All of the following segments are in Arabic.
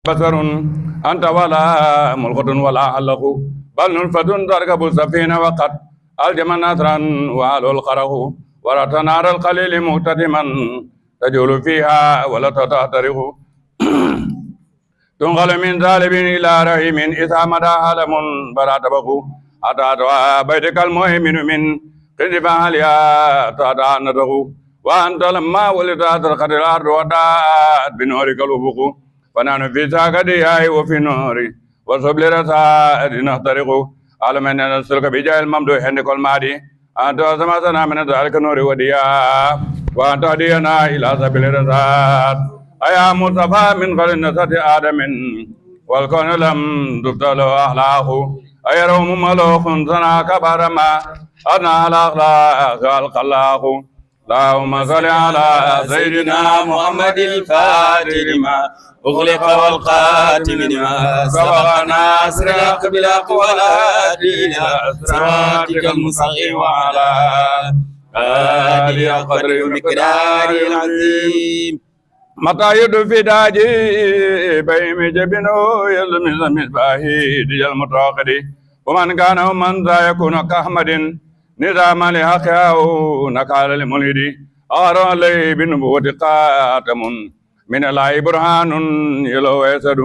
بشر أنت ولا ملغة ولا علق بل نلفة تركب السفينة وقد ألجم نثرا وعلو القره ورأت نار القليل مهتدما تجول فيها ولا تتهترق تنقل من ظالم إلى رحيم إذا مدى عالم بلا تبق أتاتها بيتك المهيمن من قذف عليا تدعى ندق وأنت لما ولدت القدر الأرض ودات بنورك الأفق ونحن في ساقدها وفي النور وصبل رسائل نخترق على من نسلك بجاه الممدوح عندك المعدي أنت سمعتنا من ذلك النور وديا وأنت هدينا إلى سبيل الرشاد أيا مصطفى من قرن نسة آدم والكون لم تبتل أخلاقه أي روم ملوك صنع كبرما أدنى على أخلاق الخلاق اللهم صل على سيدنا محمد الفاتح لما أغلق والقاتم لما سبق ناصر الحق بالحق والهادي إلى صراطك المستقيم وعلى آله قدر ومقداره العظيم متى يدفي داجي بين جبنه يلمز مصباحي دي المتوقد ومن كان ومن ذا يكون كأحمد نظاما لحقه نكال المولد أرى لي بنبوة قاتم من الله برهان يلو يسد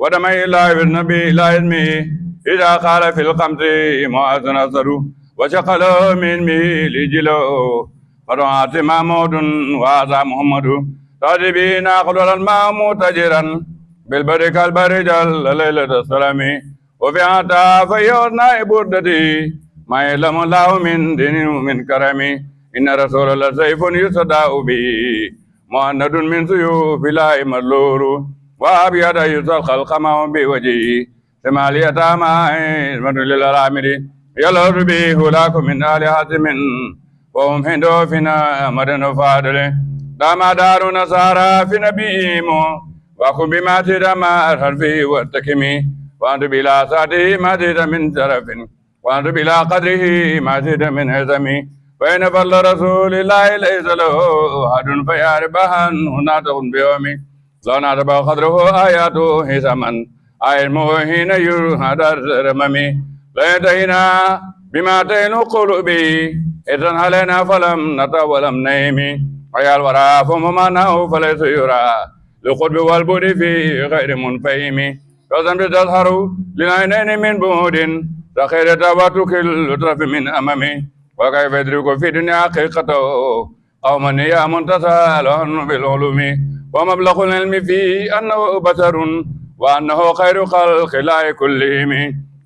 ودم الله بالنبي لا يزمي إذا قال في القمت معاذ نصر وشقل من ميل جلو فرعات محمود وهذا محمد راجبين أخذل الماء متجرا بالبرك البرج الليلة السلام وفي عطا فيوضنا بردتي ما يعلم الله من دين من كرمي إن رسول الله سيف يصدع به مهند من سيوف الله مدلول وأبيض يسلق القمع بوجهه ثمالية ما اسمة للرامد يلهر به هلاك من آل حاتم وهم هندو فينا مدن فادل دام دار نصارى في نبيهم وقم بما تد ما الحرفي والتكمي وأنت بلا ساده ما تد من شرف وأنت بلا قدره ما تد من عزمي وإن فضل رسول الله ليس له أحد فيا ربها هنا تكون بيومي لو نتبع قدره آياته حسما علمه حين يهدى رممي لا يدينا بما تين قلوبي إذن علينا فلم نطع ولم نيمي ويا الورى فممانه فليس يرى لقرب والبود في غير منفهم فزم تظهر للعينين من بعد تخير تواتك الأطراف من أمامي وكيف يدرك في الدنيا حقيقته قوما يا منتصال بالعلوم ومبلغ العلم فيه أنه بشر وأنه خير خلق الله كلهم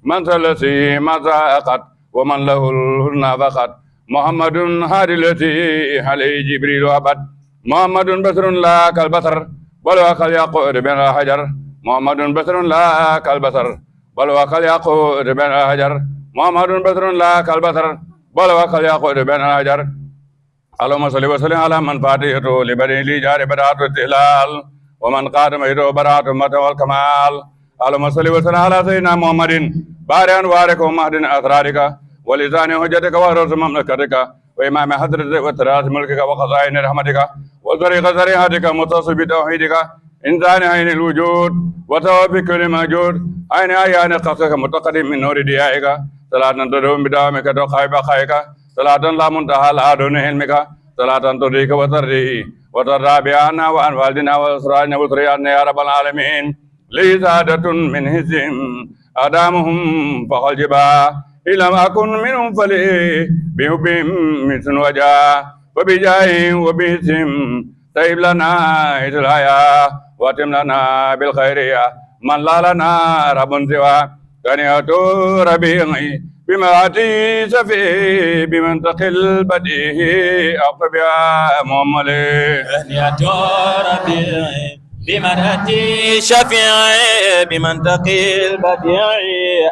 من ثلثه ما ساقت ومن له الهدى فقط محمد هادي التي عليه جبريل أبد محمد بشر لا كالبشر بل وكالياقوت بين الحجر محمد بشر لا كالبشر بل وكالياقوت بين الحجر محمد بشر لا كالبشر بل وكالياقوت بين الحجر اللهم صل وسلم على من فاتحته لبني لي جار براءة التهلال ومن قادم يدو براءة المتى والكمال اللهم صل وسلم على سيدنا محمد بارئ أنوارك ومهد أسرارك ولسان حجتك ورأس مملكتك وإمام حضرتك وتراث ملكك وخزائن رحمتك وطريق شريعتك متصل بتوحيدك إنسان عين الوجود وتوفي كل موجود عين عيان قصدك متقدم من نور ديائك صلاة تدوم بدوامك تقاي بقائك صلاة لا منتهى لا دون علمك صلاة تريك وترضيه وترضى بأننا وعن والدنا وأسرارنا وذرياتنا يا رب العالمين لي سادة من حزم أدامهم فقل جبا إن لم أكن منهم فلي بحبهم مثل وجاه وبجاههم وباسم طيب لنا إسلايا واتم لنا بالخير من لا لنا رب سوى كنية ربيعي بمراتي سفي بمنطق البديه أقبيا محمد كنية ربيعي بمنهتي شفيعي بمنطق البديع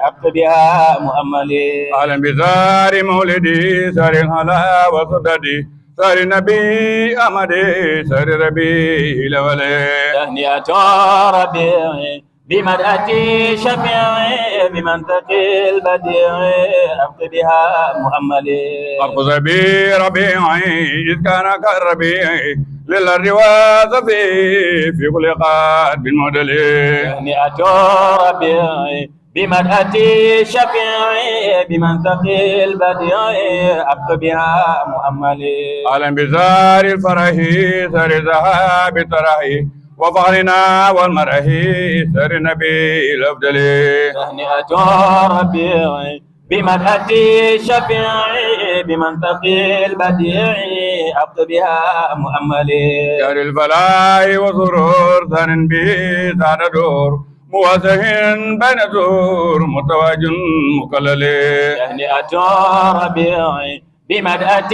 أقبيا مؤملي أهلا بزار مولدي سار الهلا وصددي سار النبي أمدي سار ربي لولي تهنئة ربيعي بمدأة شفيعي بمنطق البديع أبق بها مؤملي أرقص بي ربيعي إذ كان كالربيع للرواز في كل قاد بالمدل تهنئة ربيعي بمدأة شفيعي بمنطق البديع أبق بها مؤملي أهلا بزار الفرح سر ذهاب ترحي وفخرنا والمرح سر نبي الأفضل تهنئة ربيعي بمدحة شفيعي بمنطق البديع أبق بها مؤملي دار الفلاح وسرور ثان به سعد دور مواسه بين دور متواج مكلل تهنئة ربيعي بمدحة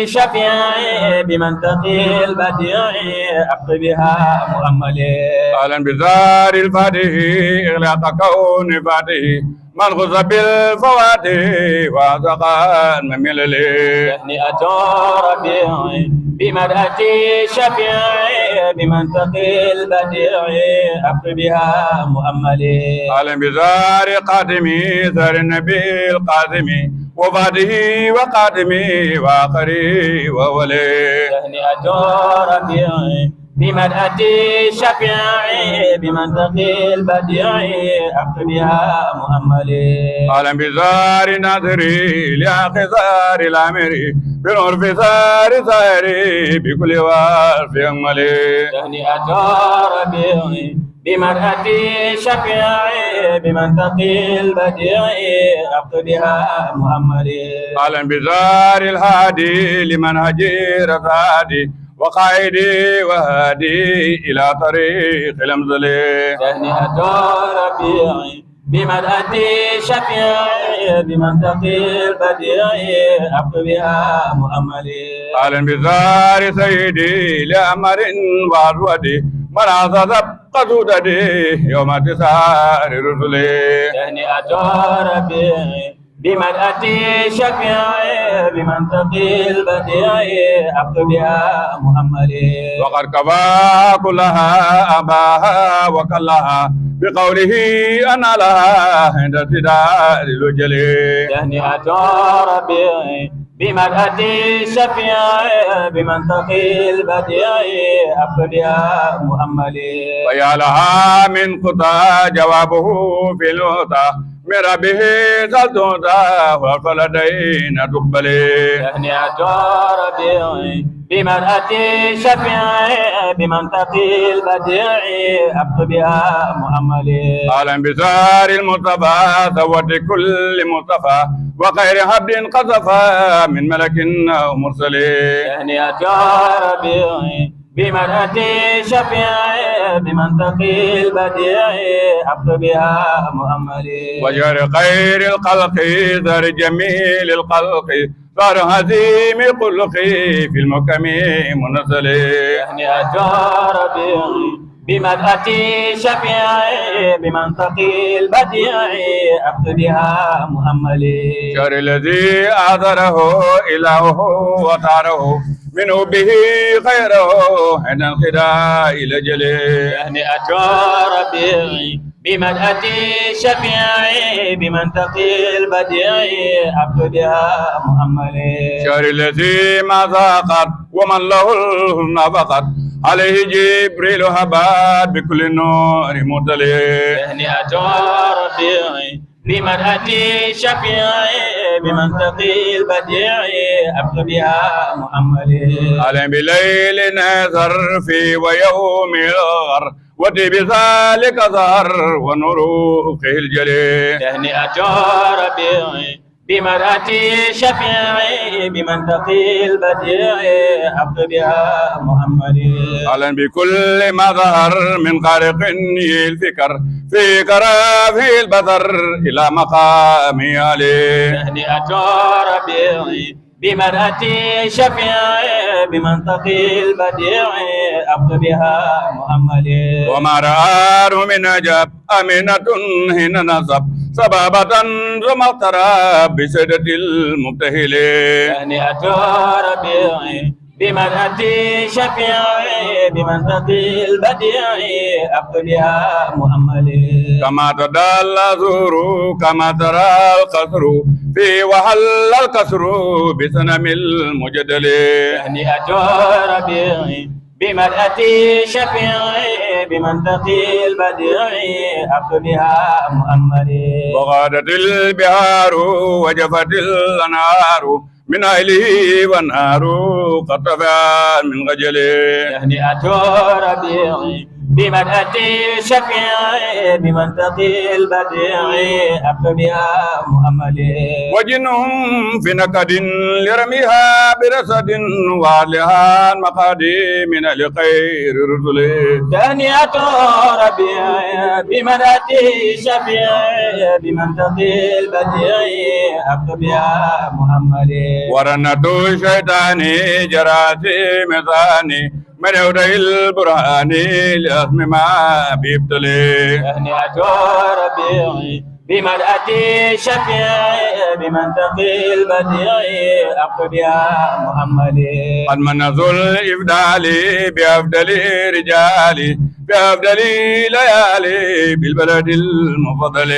شفيعي بمنطق البديع أبق بها مؤملي أهلا بزار الفاتح إغلاق كون فاتح من غز بالفواتح وأزقان مملل تهنئة ربيعي بمدحة شفيعي بمنطق البديع أبق بها مؤملي أهلا بزار قادمي زار النبي القادمي وفاته وقادمي وآخري وولي تهنئة ربيعي بمدحة شفيعي بمنطق البديع أبق بها مؤملي أهلا بزار ناظري لأخزار الأمري بالعرف زار زاري بكل وارف أملي تهنئة ربيعي بمدحة شفيعي بمنطق البديع أبق بها مؤملي أهلا بزار الهادي لمنهج رصادي وقائدي وهادي إلى طريق الأمثلي تهنئة ربيعي بمدحة شفيعي بمنطق البديع أبق بها مؤملي أهلا بزار سيدي لأمر وأسودي من أعطى قدودتي يوم تسار رسلي تهنئة ربيعي بمدحة شفيعي بمنطق البديع أبق بها مؤملي وقد كفى كلها أباها وكلها بقوله أنا لها عند ارتداء الوجلي تهنئة ربيعي بمدحة شفيعي بمنطق البديع أبق بها مؤملي ويا لها من قطع جوابه في الوطا من ربه سلطوتا والفلدين تقبلي تهنئة ربيعي بمدحة شفيعي بمنطق البديع أبق بها مؤملي أهلا بزار المصطفى ثوت كل مصطفى وخير عبد قصفى من ملك أو مرسل تهنئة ربيعي بمدحة شفيعي بمنطق البديع أبق بها مؤملي وجر خير الخلق ذر جميل الخلق صار هزيم الخلق في المكم منزل تهنئة ربيعي بمدحة شفيعي بمنطق البديع أبق بها مؤملي شر الذي أعذره إلهه وطاره منه به خيره عند الخداع لجله تهنئة ربيعي بمدحة شفيعي بمنطق البديع أبق بها مؤملي شر الذي ما ذاقت ومن له النفقت عليه جبريل هبات بكل نور مطلع تهنئة ربيعي بمدحة شفيعي بمنطق البديع أبق بها مؤملي علم بليل نذر في ويوم الغر ودي بذلك ظهر ونروقه الجليل تهنئة ربيعي بمدحة شفيعي بمنطق البديع أبق بها مؤملي علم بكل ما ظهر من خارق الفكر في كرافه البذر إلى مقام عليه تهنئة ربيعي بمدحة شفيعي بمنطق البديع أبق بها مؤملي وما رآه من عجب أمينة هنا نصب سبابة ثم اقترب بسدة المبتهل تهنئة ربيعي بمدحة شفيعي بمنطق البديع أقبلها مؤملي كما تدل زور كما ترى القصر في وحل القصر بسنم المجدل تهنئة ربيعي بمدحة شفيعي بمنطق البديع أقبلها مؤملي وغادت البحار وجفت الأنهار من أهله والنار قد طفى من غجله تهنئة ربيعي بمدحة شفيعي بمنطق البديع أقبلها مؤملي وجنهم في نكد لرميها برصد وعلها المقاديم من الخير رسله تهنئة ربيعي بمدحة شفيعي بمنطق البديع أقبلها مؤملي ورنة الشيطان جراسيم ثاني من يودع البرهان لأسم ما بيبتلي تهنئة ربيعي بمدحة شفيعي بمنطق البديع أقبلها مؤملي قد منزل الإفدال بأفضل رجالي بأفضل ليالي بالبلد المفضل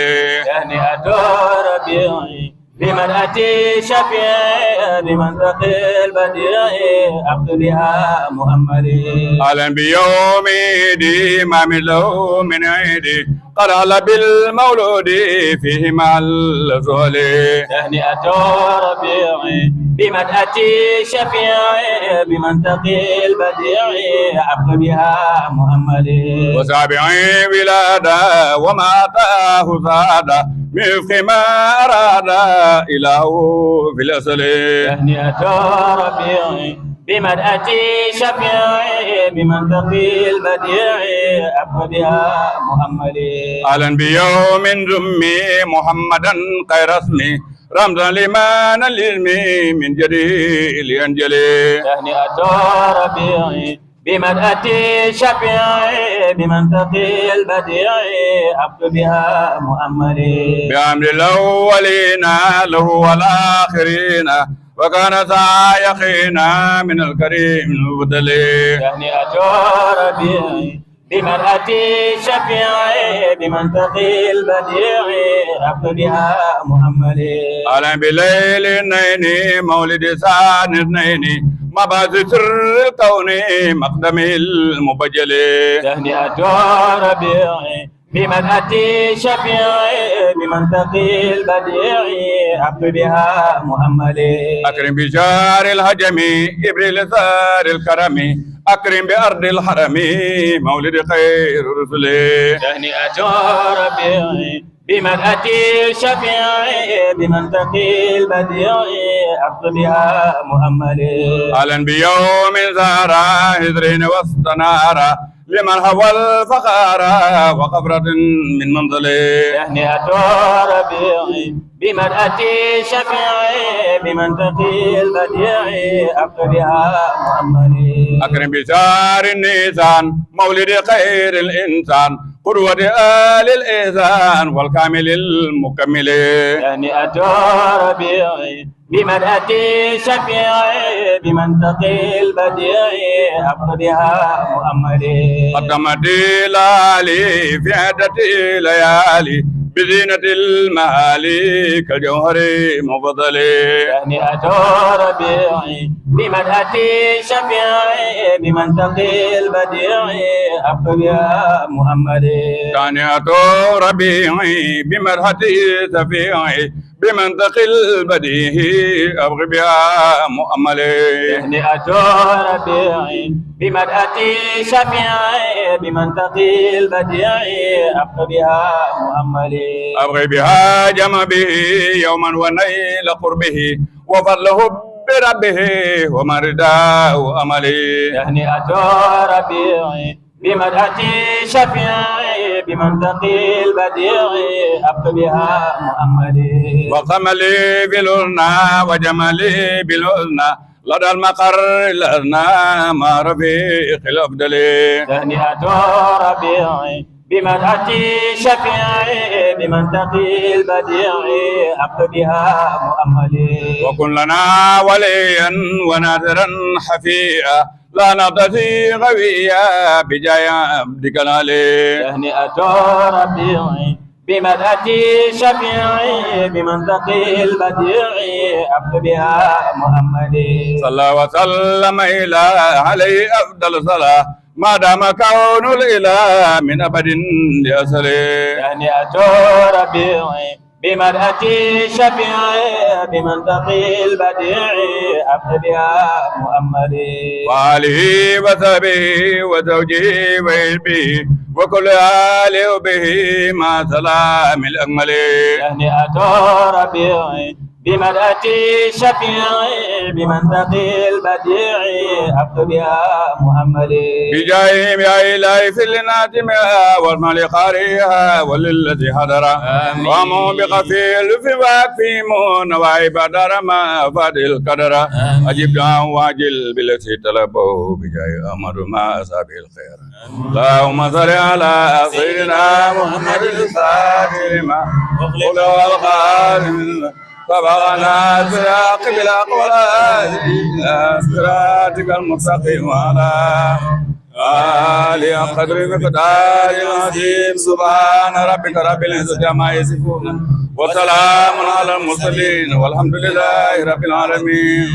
تهنئة ربيعي بمدحة شفيعي بمنطق البديع أقبلها مؤملي أهلا بيوم عيدي ما مثله من عيدي قد على بالمولود فيه مع الزهل تهنئة ربيعي بمدحة شفيعي بمنطق البديع أقبلها مؤملي وسابعي ولادة وما أتاه سادة مثل ما أراد إله في الأصل تهنئة ربيعي بمدحة شفيعي بمنطق البديع أقبلها مؤملي أهلا بيوم زمي محمدا خير اسمي رمزا لمن العلم من جديد ينجلي تهنئة ربيعي بمدحة شفيعي بمنطق البديع أقبلها مؤملي بأمر الأولين له والآخرين وكان سايقينا من الكريم المبتل تهنئة ربيعي بمدحة شفيعي بمنطق البديع أقبلها مؤملي أهلا بليل اثنين مولد سان اثنين مبعث سر الكون مقدم المبجل تهنئة ربيعي بمدحة شفيعي بمنطق البديع أقبلها مؤملي أكرم بشار الهجم إبريل ثار الكرم أكرم بأرض الحرم مولد خير رسله تهنئة ربيعي بمدحة شفيعي بمنطق البديع أقبلها مؤملي أهلا بيوم زارا هزرين وسط نارا لمن هوى الفخار وقبرة من منزله تهنئة ربيعي بمدحة شفيعي بمنطق البديع أقبلها مؤملي أكرم بشار النيسان مولد خير الإنسان قدوة آل الإحسان والكامل المكمل تهنئة ربيعي بمدحة شفيعي بمنطق البديع أقبلها مؤملي قدمت لالي في عدة ليالي بزينة المعالي كالجوهر مفضل تهنئة ربيعي بمدحة شفيعي بمنطق البديع أقبلها مؤملي تهنئة ربيعي بمرحة سفيعي بمنطق البديه أبغي بها مؤملي تهنئة ربيعي بمدحة شفيعي بمنطق البديع أقبلها مؤملي أبغي بها جمع به يوما ونيل قربه وفضله بربه ومرداه أملي تهنئة ربيعي بمدحة شفيعي بمنطق البديع أقبلها مؤملي وقملي بالأذنى وجملي بالأذنى لدى المقر الأذنى ما رفيق الأفضل تهنئة ربيعي بمدحة شفيعي بمنطق البديع أقبلها مؤملي وكن لنا وليا وناذرا حفيا لا نطفي غويا بجاي عبدك العلي. تهنئة ربيعي بمدحتي شفيعي بمنطقي البديعي أبد بها محمدي. صلى وسلم إلى عليه أفضل صلاة ما دام كون الإله من أبد لأصله. تهنئة ربيعي بمدحتي شفيعي بمنطقي البديعي أبد بها محمدي. وآله وصحبه وزوجه وحزبه وكل آله به مع سلام الأكمل. تهنئة ربيعي بمدحتي شفيعي بمنطقي البديعي أبد بها محمدي. بجاههم يا إلهي في لناتمها والمال قارئها وللذي حضر وامو بقفيل في واكفيم نواعب دار ما فاد القدر. أجب دعاء واجل بالتي طلبه بجاه أمر ما أصاب الخير. اللهم صل على سيدنا محمد الفاتح لما أغلق والخاتم فبغنا سراق بالأقوال إلى صراطك المستقيم وعلى آله قدر مقدار عظيم. سبحان ربك رب العزة عما يصفون وسلام على المرسلين والحمد لله رب العالمين.